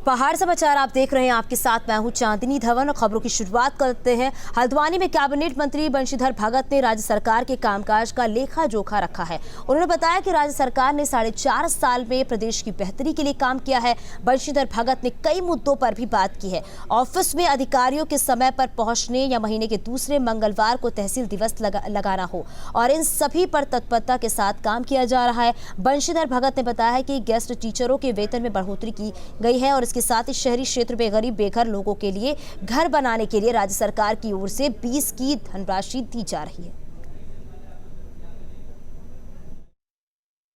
पहाड़ समाचार आप देख रहे हैं, आपके साथ मैं हूं चांदनी धवन और खबरों की शुरुआत करते हैं। हल्द्वानी में कैबिनेट मंत्री बंशीधर भगत ने राज्य सरकार के कामकाज का लेखा जोखा रखा है। उन्होंने बताया कि राज्य सरकार ने 4.5 साल में प्रदेश की बेहतरी के लिए काम किया है। बंशीधर भगत ने कई मुद्दों पर भी बात की है। ऑफिस में अधिकारियों के समय पर पहुंचने या महीने के दूसरे मंगलवार को तहसील दिवस लगाना हो, और इन सभी पर तत्परता के साथ काम किया जा रहा है। बंशीधर भगत ने बताया कि गेस्ट टीचरों के वेतन में बढ़ोतरी की गई है और इसके साथ ही शहरी क्षेत्र में गरीब बेघर लोगों के लिए घर बनाने के लिए राज्य सरकार की ओर से 20 की धनराशि दी जा रही है।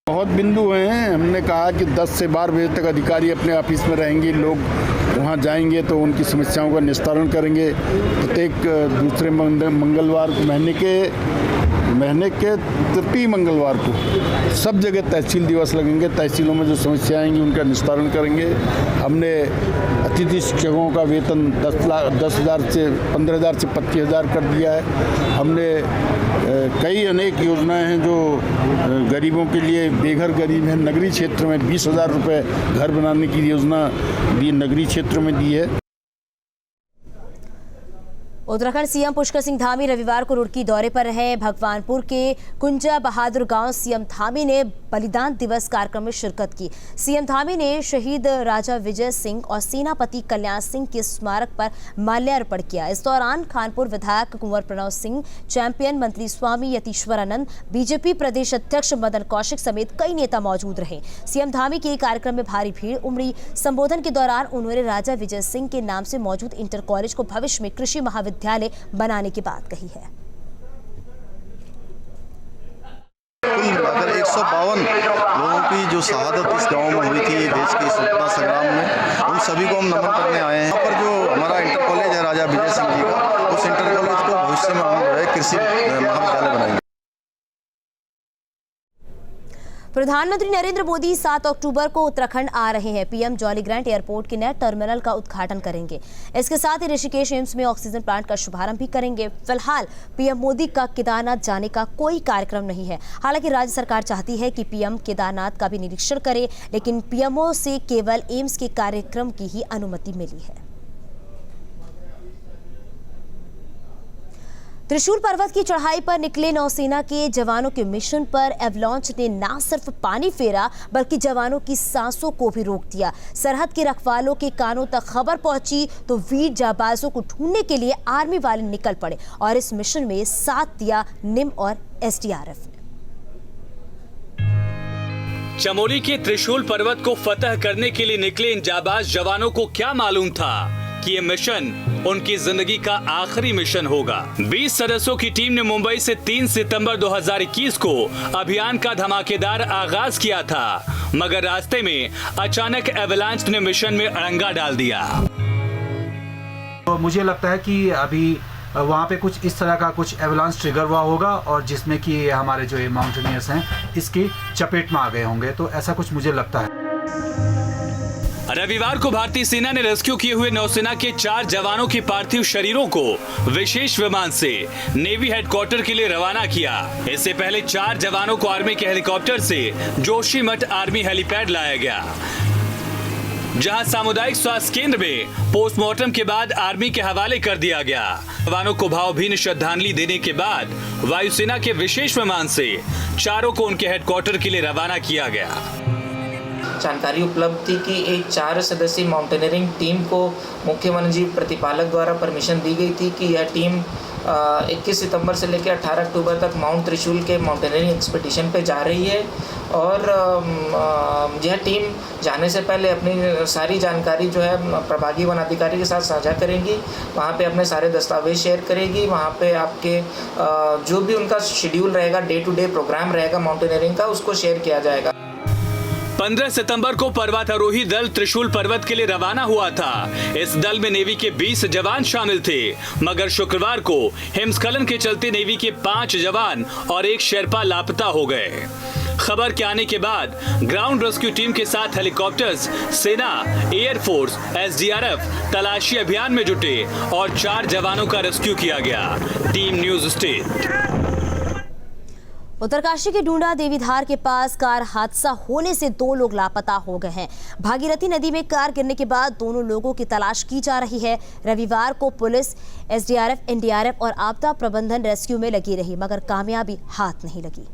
बहुत बिंदु हैं। हमने कहा कि 10 से 12 बजे तक अधिकारी अपने ऑफिस में रहेंगे, लोग वहाँ जाएंगे तो उनकी समस्याओं का निस्तारण करेंगे। प्रत्येक दूसरे मंगलवार को महीने के तृतीय मंगलवार को सब जगह तहसील दिवस लगेंगे। तहसीलों में जो समस्याएं आएंगी उनका निस्तारण करेंगे। हमने अतिथि शिक्षकों का वेतन 10,000 से 15,000 से 25,000 कर दिया है। हमने कई अनेक योजनाएं हैं जो गरीबों के लिए, बेघर गरीब हैं, नगरीय क्षेत्र में 20,000 रुपये घर बनाने की योजना भी नगरीय क्षेत्र में दी है। उत्तराखंड सीएम पुष्कर सिंह धामी रविवार को रुड़की दौरे पर रहे। भगवानपुर के कुंजा बहादुर गांव सीएम धामी ने बलिदान दिवस कार्यक्रम में शिरकत की। सीएम धामी ने शहीद राजा विजय सिंह और सेनापति कल्याण सिंह के स्मारक पर माल्यार्पण किया। इस दौरान खानपुर विधायक कुंवर प्रणव सिंह, चैंपियन मंत्री स्वामी यतीश्वरानंद, बीजेपी प्रदेश अध्यक्ष मदन कौशिक समेत कई नेता मौजूद रहे। सीएम धामी के कार्यक्रम में भारी भीड़ उमड़ी। संबोधन के दौरान उन्होंने राजा विजय सिंह के नाम से मौजूद इंटर कॉलेज को भविष्य में कृषि महाविद्यालय बनाने की बात कही है। अगर 152 लोगों की जो शहादत इस गांव में हुई थी देश के स्वतंत्रता संग्राम में, उन सभी को हम नमन करने आए हैं। यहाँ पर जो हमारा इंटर कॉलेज है राजा विजय सिंह जी का, उस इंटर कॉलेज को भविष्य में हम कृषि महाविद्यालय बनाएंगे। प्रधानमंत्री नरेंद्र मोदी 7 अक्टूबर को उत्तराखंड आ रहे हैं। पीएम जॉली ग्रांट एयरपोर्ट के नए टर्मिनल का उद्घाटन करेंगे। इसके साथ ही ऋषिकेश एम्स में ऑक्सीजन प्लांट का शुभारंभ भी करेंगे। फिलहाल पीएम मोदी का केदारनाथ जाने का कोई कार्यक्रम नहीं है। हालांकि राज्य सरकार चाहती है कि पीएम केदारनाथ का भी निरीक्षण करे, लेकिन पीएमओ से केवल एम्स के कार्यक्रम की ही अनुमति मिली है। त्रिशूल पर्वत की चढ़ाई पर निकले नौसेना के जवानों के मिशन पर एवलांच ने न सिर्फ पानी फेरा बल्कि जवानों की सांसों को भी रोक दिया। सरहद के रखवालों के कानों तक खबर पहुंची तो वीर जाबाजों को ढूंढने के लिए आर्मी वाले निकल पड़े और इस मिशन में साथ दिया निम और एसडीआरएफ ने। चमोली के त्रिशूल पर्वत को फतह करने के लिए निकले इन जाबाज जवानों को क्या मालूम था कि ये मिशन उनकी जिंदगी का आखिरी मिशन होगा। 20 सदस्यों की टीम ने मुंबई से 3 सितंबर 2021 को अभियान का धमाकेदार आगाज किया था, मगर रास्ते में अचानक एवलांच ने मिशन में अड़ंगा डाल दिया। तो मुझे लगता है कि अभी वहाँ पे कुछ इस तरह का कुछ एवलांच ट्रिगर हुआ होगा और जिसमें कि हमारे जो ये माउंटेनियर्स हैं इसकी चपेट में आ गए होंगे, तो ऐसा कुछ मुझे लगता है। रविवार को भारतीय सेना ने रेस्क्यू किए हुए नौसेना के 4 जवानों के पार्थिव शरीरों को विशेष विमान से नेवी हेडक्वार्टर के लिए रवाना किया। इससे पहले 4 जवानों को आर्मी के हेलीकॉप्टर से जोशीमठ आर्मी हेलीपैड लाया गया, जहां सामुदायिक स्वास्थ्य केंद्र में पोस्टमार्टम के बाद आर्मी के हवाले कर दिया गया। जवानों को भावभीनी श्रद्धांजलि देने के बाद वायुसेना के विशेष विमान से चारों को उनके हेडक्वार्टर के लिए रवाना किया गया। जानकारी उपलब्ध थी कि एक 4 सदस्यीय माउंटेनियरिंग टीम को मुख्य वन्यजीव प्रतिपालक द्वारा परमिशन दी गई थी कि यह टीम 21 सितंबर से लेकर 18 अक्टूबर तक माउंट त्रिशूल के माउंटेनियरिंग एक्सपीडिशन पे जा रही है और यह टीम जाने से पहले अपनी सारी जानकारी जो है प्रभागी वन अधिकारी के साथ साझा करेंगी। वहाँ पे अपने सारे दस्तावेज शेयर करेगी। वहाँ पे आपके जो भी उनका शेड्यूल रहेगा, डे टू डे प्रोग्राम रहेगा माउंटेनियरिंग का, उसको शेयर किया जाएगा। 15 सितंबर को पर्वतारोही दल त्रिशूल पर्वत के लिए रवाना हुआ था। इस दल में नेवी के 20 जवान शामिल थे, मगर शुक्रवार को हिमस्खलन के चलते नेवी के 5 जवान और एक शेरपा लापता हो गए। खबर के आने के बाद ग्राउंड रेस्क्यू टीम के साथ हेलीकॉप्टर्स, सेना, एयरफोर्स, एसडीआरएफ तलाशी अभियान में जुटे और 4 जवानों का रेस्क्यू किया गया। Team news state. उत्तरकाशी के डूंडा देवीधार के पास कार हादसा होने से 2 लोग लापता हो गए हैं। भागीरथी नदी में कार गिरने के बाद दोनों लोगों की तलाश की जा रही है। रविवार को पुलिस, एसडीआरएफ, एनडीआरएफ और आपदा प्रबंधन रेस्क्यू में लगी रही, मगर कामयाबी हाथ नहीं लगी।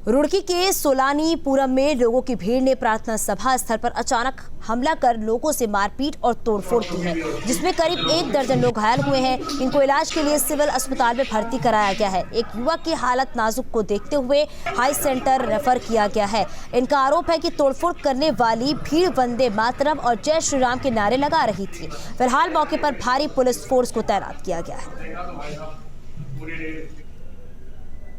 रुड़की के सोलानीपुरम में लोगों की भीड़ ने प्रार्थना सभा स्थल पर अचानक हमला कर लोगों से मारपीट और तोड़फोड़ की है, जिसमें करीब 1 दर्जन लोग घायल हुए हैं। इनको इलाज के लिए सिविल अस्पताल में भर्ती कराया गया है। एक युवक की हालत नाजुक को देखते हुए हाई सेंटर रेफर किया गया है। इनका आरोप है कि तोड़फोड़ करने वाली भीड़ वंदे मातरम और जय श्री राम के नारे लगा रही थी। फिलहाल मौके पर भारी पुलिस फोर्स को तैनात किया गया है।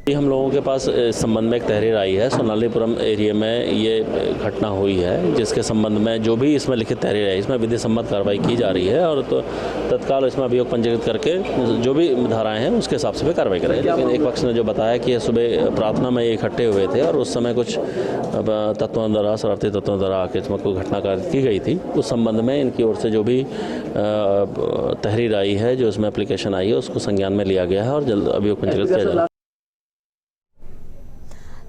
हम लोगों के पास इस संबंध में एक तहरीर आई है। सोनालीपुरम एरिया में ये घटना हुई है, जिसके संबंध में जो भी इसमें लिखित तहरीर है, इसमें विधि सम्मत कार्रवाई की जा रही है और तो तत्काल इसमें अभियोग पंजीकृत करके जो भी धाराएं हैं उसके हिसाब से भी कार्रवाई करेंगे। लेकिन एक पक्ष ने जो बताया कि सुबह प्रार्थना में ये इकट्ठे हुए थे और उस समय कुछ तत्वों द्वारा, शरारती तत्वों द्वारा आके इसमें कोई घटना की गई थी, उस संबंध में इनकी ओर से जो भी तहरीर आई है, जो इसमें एप्लीकेशन आई है, उसको संज्ञान में लिया गया है और जल्द अभियोग पंजीकृत किया जाएगा।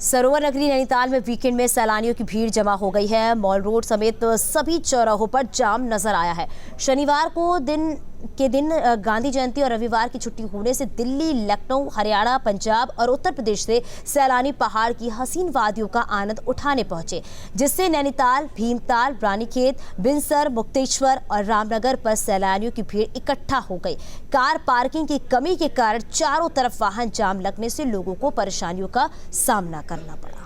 सरोवर नगरी नैनीताल में वीकेंड में सैलानियों की भीड़ जमा हो गई है। मॉल रोड समेत सभी चौराहों पर जाम नजर आया है। शनिवार को दिन गांधी जयंती और रविवार की छुट्टी होने से दिल्ली, लखनऊ, हरियाणा, पंजाब और उत्तर प्रदेश से सैलानी पहाड़ की हसीन वादियों का आनंद उठाने पहुंचे, जिससे नैनीताल, भीमताल, रानीखेत, बिनसर, मुक्तेश्वर और रामनगर पर सैलानियों की भीड़ इकट्ठा हो गई। कार पार्किंग की कमी के कारण चारों तरफ वाहन जाम लगने से लोगों को परेशानियों का सामना करना पड़ा।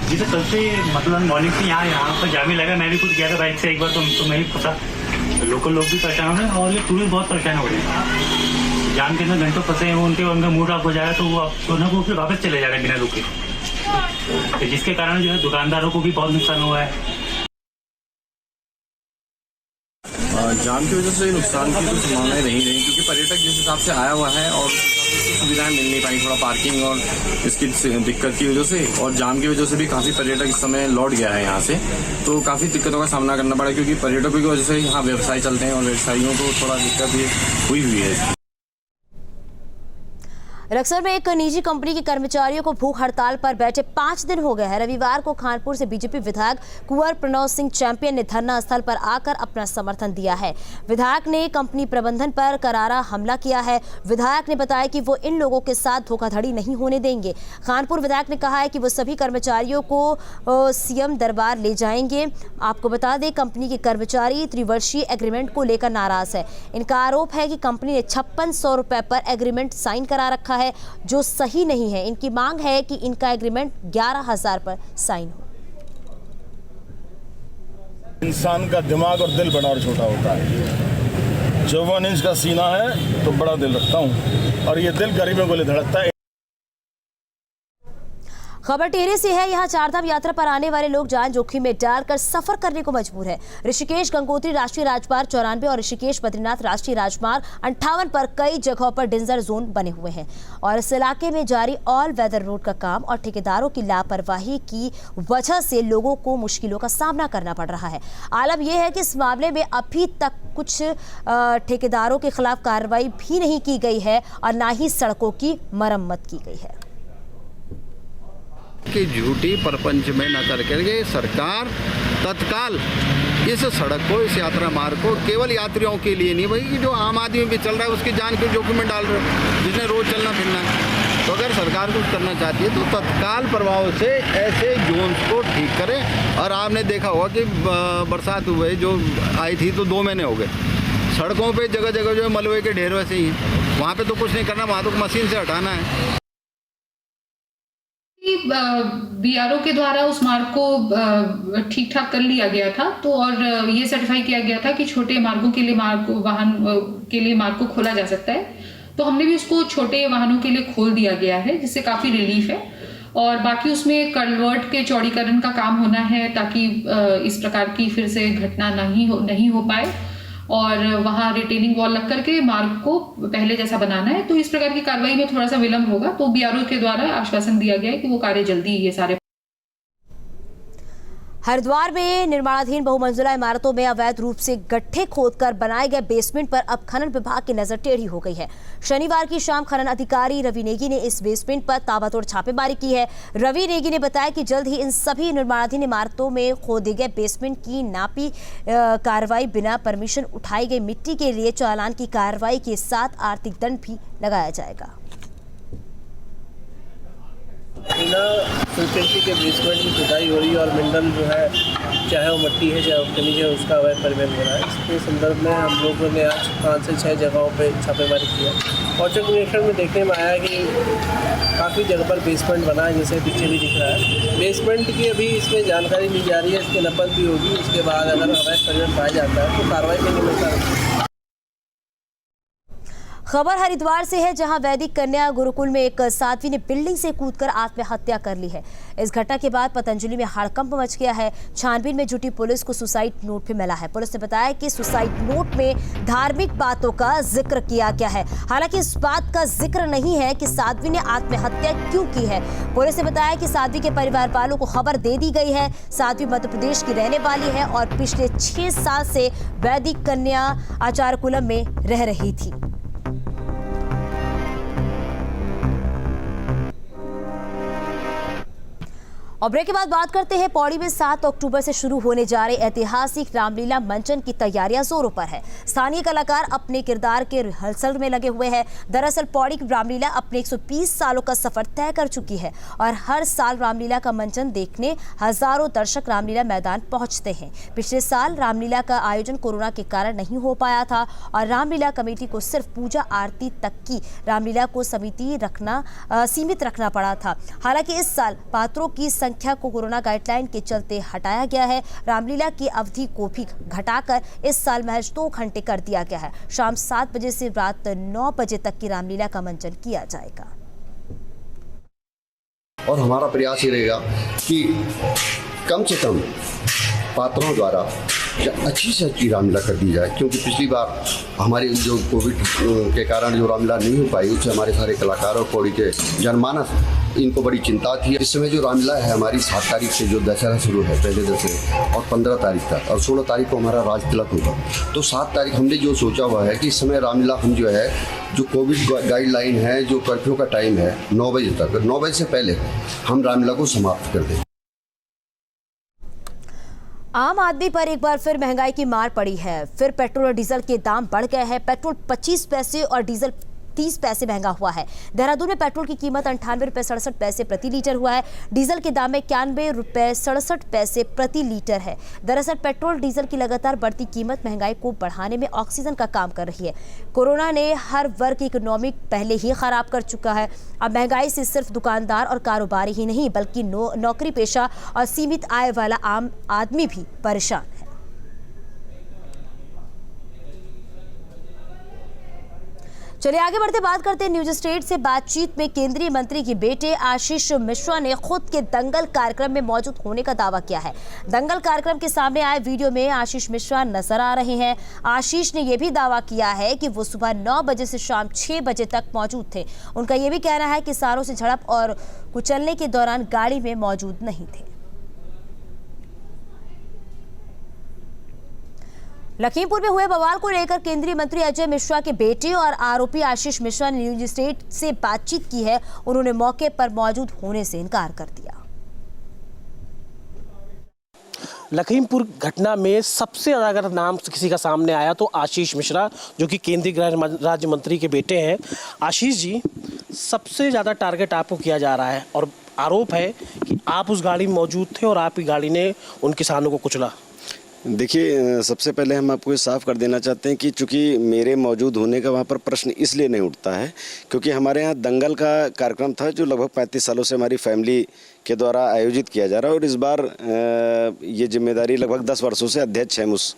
जी तो कल से मतलब मॉर्निंग से यहाँ पर जाम ही लगा। मैं भी खुद गया था बाइक से एक बार, तो मैं ही फंसा। तो लोकल लोग भी परेशान हो रहे हैं और ये टूरिस्ट बहुत परेशान हो रहे हैं। जाम के अंदर घंटों फंसे हैं, उनका मूड ऑफ हो जाएगा तो वो सोना को फिर वापस चले जाएगा बिना रुके, तो जिसके कारण जो है दुकानदारों को भी बहुत नुकसान हुआ है। जाम की वजह से नुकसान की तो संभावनाएं नहीं रही, क्योंकि पर्यटक जिस हिसाब से आया हुआ है और सुविधाएं मिल नहीं पाई, थोड़ा पार्किंग और इसकी दिक्कत की वजह से और जाम की वजह से भी काफ़ी पर्यटक इस समय लौट गया है यहाँ से, तो काफ़ी दिक्कतों का सामना करना पड़ा, क्योंकि पर्यटकों की वजह से यहाँ व्यवसाय चलते हैं और व्यवसायियों को थोड़ा दिक्कत ये हुई है। रक्सौल में एक निजी कंपनी के कर्मचारियों को भूख हड़ताल पर बैठे 5 दिन हो गए हैं। रविवार को खानपुर से बीजेपी विधायक कुंवर प्रणव सिंह चैंपियन ने धरना स्थल पर आकर अपना समर्थन दिया है। विधायक ने कंपनी प्रबंधन पर करारा हमला किया है। विधायक ने बताया कि वो इन लोगों के साथ धोखाधड़ी नहीं होने देंगे। खानपुर विधायक ने कहा है कि वो सभी कर्मचारियों को सीएम दरबार ले जाएंगे। आपको बता दें, कंपनी के कर्मचारी त्रिवर्षीय एग्रीमेंट को लेकर नाराज है। इनका आरोप है कि कंपनी ने 5600 रुपए पर एग्रीमेंट साइन करा रखा है, जो सही नहीं है। इनकी मांग है कि इनका एग्रीमेंट 11,000 पर साइन हो। इंसान का दिमाग और दिल बड़ा और छोटा होता है। 54 इंच का सीना है तो बड़ा दिल रखता हूँ और ये दिल गरीबों को ले धड़कता है। खबर टेहरी से है। यहाँ चारधाम यात्रा पर आने वाले लोग जान जोखिम में डालकर सफर करने को मजबूर है। ऋषिकेश गंगोत्री राष्ट्रीय राजमार्ग 94 और ऋषिकेश बद्रीनाथ राष्ट्रीय राजमार्ग 58 पर कई जगहों पर डेंजर जोन बने हुए हैं और इस इलाके में जारी ऑल वेदर रोड का काम और ठेकेदारों की लापरवाही की वजह से लोगों को मुश्किलों का सामना करना पड़ रहा है। आलम यह है कि इस मामले में अभी तक कुछ ठेकेदारों के खिलाफ कार्रवाई भी नहीं की गई है और न ही सड़कों की मरम्मत की गई है। कि झूठी प्रपंच में न करके सरकार तत्काल इस सड़क को, इस यात्रा मार्ग को केवल यात्रियों के लिए नहीं, भाई जो आम आदमी भी चल रहा है उसकी जान को जोखिम में डाल रहे हो, जिसने रोज चलना फिरना है। तो अगर सरकार कुछ करना चाहती है तो तत्काल प्रभाव से ऐसे जोन्स को ठीक करे। और आपने देखा होगा कि बरसात हुई जो आई थी तो 2 महीने हो गए, सड़कों पे जगह जगह जो मलबे के ढेर वैसे ही हैं। वहाँ पे तो कुछ नहीं करना, वहाँ तो मशीन से हटाना है। बीआरओ के द्वारा उस मार्ग को ठीक ठाक कर लिया गया था, तो और ये सर्टिफाई किया गया था कि छोटे मार्गों के लिए वाहन के लिए मार्ग को खोला जा सकता है। तो हमने भी उसको छोटे वाहनों के लिए खोल दिया गया है, जिससे काफ़ी रिलीफ है। और बाकी उसमें कलवर्ट के चौड़ीकरण का काम होना है ताकि इस प्रकार की फिर से घटना नहीं हो पाए और वहाँ रिटेनिंग वॉल लग करके मार्ग को पहले जैसा बनाना है। तो इस प्रकार की कार्रवाई में थोड़ा सा विलंब होगा, तो बीआरओ के द्वारा आश्वासन दिया गया है कि वो कार्य जल्दी ये सारे। हरिद्वार में निर्माणाधीन बहुमंजिला इमारतों में अवैध रूप से गड्ढे खोदकर बनाए गए बेसमेंट पर अब खनन विभाग की नजर टेढ़ी हो गई है। शनिवार की शाम खनन अधिकारी रवि नेगी ने इस बेसमेंट पर ताबड़तोड़ छापेमारी की है। रवि नेगी ने बताया कि जल्द ही इन सभी निर्माणाधीन इमारतों में खोदे गए बेसमेंट की नापी कार्रवाई, बिना परमिशन उठाई गई मिट्टी के लिए चालान की कार्रवाई के साथ आर्थिक दंड भी लगाया जाएगा। बिना फ्रीक्वेंसी के बेसमेंट की खुदाई हो रही है और मिनरल जो है, चाहे वो मिट्टी है चाहे वो खनिज है, उसका अवैध परिवहन हो रहा है। इसके संदर्भ में हम लोगों ने आज 5 से 6 जगहों पे छापेमारी किया। औचक निरीक्षण में देखने में आया कि काफ़ी जगह पर बेसमेंट बना है, जैसे पीछे भी दिख रहा है। बेसमेंट की अभी इसमें जानकारी ली जा रही है, इसकी नकल भी होगी। उसके बाद अगर अवैध परिवहन पाया जाता है तो कार्रवाई में नहीं मिलता। खबर हरिद्वार से है, जहां वैदिक कन्या गुरुकुल में एक साध्वी ने बिल्डिंग से कूदकर आत्महत्या कर ली है। इस घटना के बाद पतंजलि में हड़कंप मच गया है। छानबीन में जुटी पुलिस को सुसाइड नोट भी मिला है। पुलिस ने बताया कि सुसाइड नोट में धार्मिक बातों का जिक्र किया गया है। हालांकि इस बात का जिक्र नहीं है कि साध्वी ने आत्महत्या क्यों की है। पुलिस ने बताया कि साध्वी के परिवार वालों को खबर दे दी गई है। साध्वी मध्य प्रदेश की रहने वाली है और पिछले 6 साल से वैदिक कन्या आचार्यकुलम में रह रही थी। और ब्रेक के बाद बात करते हैं पौड़ी में 7 अक्टूबर से शुरू होने जा रहे ऐतिहासिक रामलीला मंचन की तैयारियां जोरों पर है। स्थानीय कलाकार अपने किरदार के रिहर्सल में लगे हुए हैं। दरअसल पौड़ी की रामलीला अपने 120 सालों का सफर तय कर चुकी है और हर साल रामलीला का मंचन देखने हजारों दर्शक रामलीला मैदान पहुंचते हैं। पिछले साल रामलीला का आयोजन कोरोना के कारण नहीं हो पाया था और रामलीला कमेटी को सिर्फ पूजा आरती तक की रामलीला को सीमित रखना पड़ा था। हालांकि इस साल पात्रों की संख्या को कोरोना गाइडलाइन के चलते हटाया गया है। रामलीला की अवधि को भी घटाकर इस साल महज 2 घंटे कर दिया गया है। शाम 7 बजे से रात 9 बजे तक की रामलीला का मंचन किया जाएगा। और हमारा प्रयास ये रहेगा कि कम से कम पात्रों द्वारा अच्छी से अच्छी रामलीला कर दी जाए, क्योंकि पिछली बार हमारे जो कोविड के कारण जो रामलीला नहीं हो पाई, उससे हमारे सारे कलाकारों, पौड़ी के जनमानस, इनको बड़ी चिंता थी। इस समय जो रामलीला है हमारी 7 तारीख से जो दशहरा शुरू है, पहले दशहरे, और 15 तारीख तक, और 16 तारीख को हमारा राज तिलक होगा। तो 7 तारीख हमने जो सोचा हुआ है कि इस समय रामलीला हम जो है, जो कोविड गाइडलाइन है, जो कर्फ्यू का टाइम है 9 बजे तक, 9 बजे से पहले हम रामलीला को समाप्त कर दें। आम आदमी पर एक बार फिर महंगाई की मार पड़ी है। फिर पेट्रोल और डीजल के दाम बढ़ गए हैं। पेट्रोल 25 पैसे और डीजल 30 पैसे महंगा हुआ है। देहरादून में पेट्रोल की कीमत 98 रुपये 67 पैसे प्रति लीटर हुआ है। डीजल के दाम में 91 रुपये 67 पैसे प्रति लीटर है। दरअसल पेट्रोल डीजल की लगातार बढ़ती कीमत महंगाई को बढ़ाने में ऑक्सीजन का काम कर रही है। कोरोना ने हर वर्ग की इकोनॉमी पहले ही खराब कर चुका है। अब महंगाई से सिर्फ दुकानदार और कारोबारी ही नहीं, बल्कि नौकरी पेशा और सीमित आय वाला आम आदमी भी परेशान है। चलिए आगे बढ़ते बात करते हैं न्यूज स्टेट से। बातचीत में केंद्रीय मंत्री के बेटे आशीष मिश्रा ने खुद के दंगल कार्यक्रम में मौजूद होने का दावा किया है। दंगल कार्यक्रम के सामने आए वीडियो में आशीष मिश्रा नजर आ रहे हैं। आशीष ने यह भी दावा किया है कि वो सुबह 9 बजे से शाम 6 बजे तक मौजूद थे। उनका यह भी कहना है कि किसानों से झड़प और कुचलने के दौरान गाड़ी में मौजूद नहीं थे। लखीमपुर में हुए बवाल को लेकर केंद्रीय मंत्री अजय मिश्रा के बेटे और आरोपी आशीष मिश्रा ने न्यूज स्टेट से बातचीत की है। उन्होंने मौके पर मौजूद होने से इनकार कर दिया। लखीमपुर घटना में सबसे ज़्यादा अगर नाम किसी का सामने आया तो आशीष मिश्रा, जो कि केंद्रीय गृह राज्य मंत्री के बेटे हैं। आशीष जी, सबसे ज़्यादा टारगेट आपको किया जा रहा है और आरोप है कि आप उस गाड़ी में मौजूद थे और आपकी गाड़ी ने उन किसानों को कुचला। देखिए, सबसे पहले हम आपको ये साफ कर देना चाहते हैं कि चूंकि मेरे मौजूद होने का वहाँ पर प्रश्न इसलिए नहीं उठता है क्योंकि हमारे यहाँ दंगल का कार्यक्रम था जो लगभग 35 सालों से हमारी फैमिली के द्वारा आयोजित किया जा रहा है और इस बार ये जिम्मेदारी लगभग 10 वर्षों से अध्यक्ष हैं उस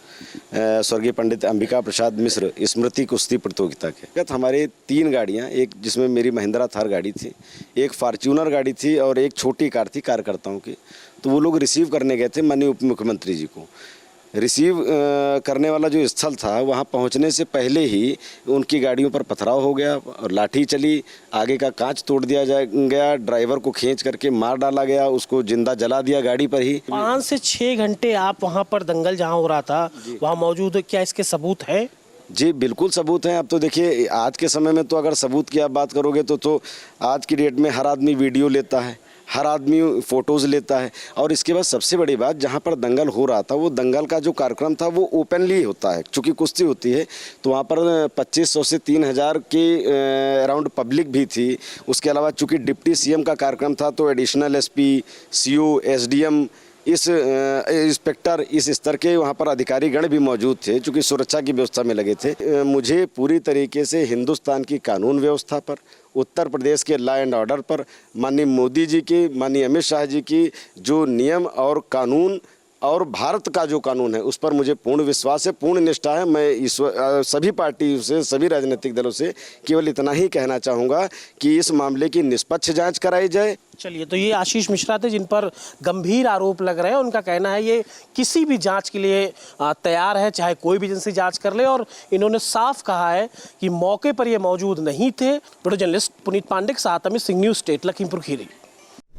स्वर्गीय पंडित अंबिका प्रसाद मिश्र स्मृति कुश्ती प्रतियोगिता के। हमारे 3 गाड़ियाँ, एक जिसमें मेरी महिंद्रा थार गाड़ी थी, एक फॉर्च्यूनर गाड़ी थी और एक छोटी कार थी कार्यकर्ताओं की, तो वो लोग रिसीव करने गए थे माननीय उप मुख्यमंत्री जी को। रिसीव करने वाला जो स्थल था वहाँ पहुँचने से पहले ही उनकी गाड़ियों पर पथराव हो गया और लाठी चली, आगे का कांच तोड़ दिया गया, ड्राइवर को खींच करके मार डाला गया, उसको जिंदा जला दिया गाड़ी पर ही। 5 से 6 घंटे आप वहाँ पर दंगल जहाँ हो रहा था वहाँ मौजूद, क्या इसके सबूत है? जी बिल्कुल सबूत हैं। अब तो देखिए आज के समय में तो अगर सबूत की आप बात करोगे तो आज की डेट में हर आदमी वीडियो लेता है, हर आदमी फ़ोटोज़ लेता है। और इसके बाद सबसे बड़ी बात, जहाँ पर दंगल हो रहा था वो दंगल का जो कार्यक्रम था वो ओपनली होता है, चूँकि कुश्ती होती है तो वहाँ पर 2500 से 3000 के अराउंड पब्लिक भी थी। उसके अलावा चूँकि डिप्टी सीएम का कार्यक्रम था तो एडिशनल एसपी, सीओ, एसडीएम, इस इंस्पेक्टर, इस स्तर के वहाँ पर अधिकारी गण भी मौजूद थे, चूँकि सुरक्षा की व्यवस्था में लगे थे। मुझे पूरी तरीके से हिंदुस्तान की कानून व्यवस्था पर, उत्तर प्रदेश के लॉ एंड ऑर्डर पर, माननीय मोदी जी की, माननीय अमित शाह जी की जो नियम और कानून और भारत का जो कानून है उस पर मुझे पूर्ण विश्वास है, पूर्ण निष्ठा है। मैं सभी पार्टी से, सभी राजनीतिक दलों से केवल इतना ही कहना चाहूँगा कि इस मामले की निष्पक्ष जांच कराई जाए। चलिए, तो ये आशीष मिश्रा थे जिन पर गंभीर आरोप लग रहे हैं। उनका कहना है ये किसी भी जांच के लिए तैयार है, चाहे कोई भी एजेंसी जांच कर ले, और इन्होंने साफ कहा है कि मौके पर ये मौजूद नहीं थे। वीडियो जर्नलिस्ट पुनीत पांडे के साथ अमित सिंह, न्यूज़ स्टेट, लखीमपुर खीरी।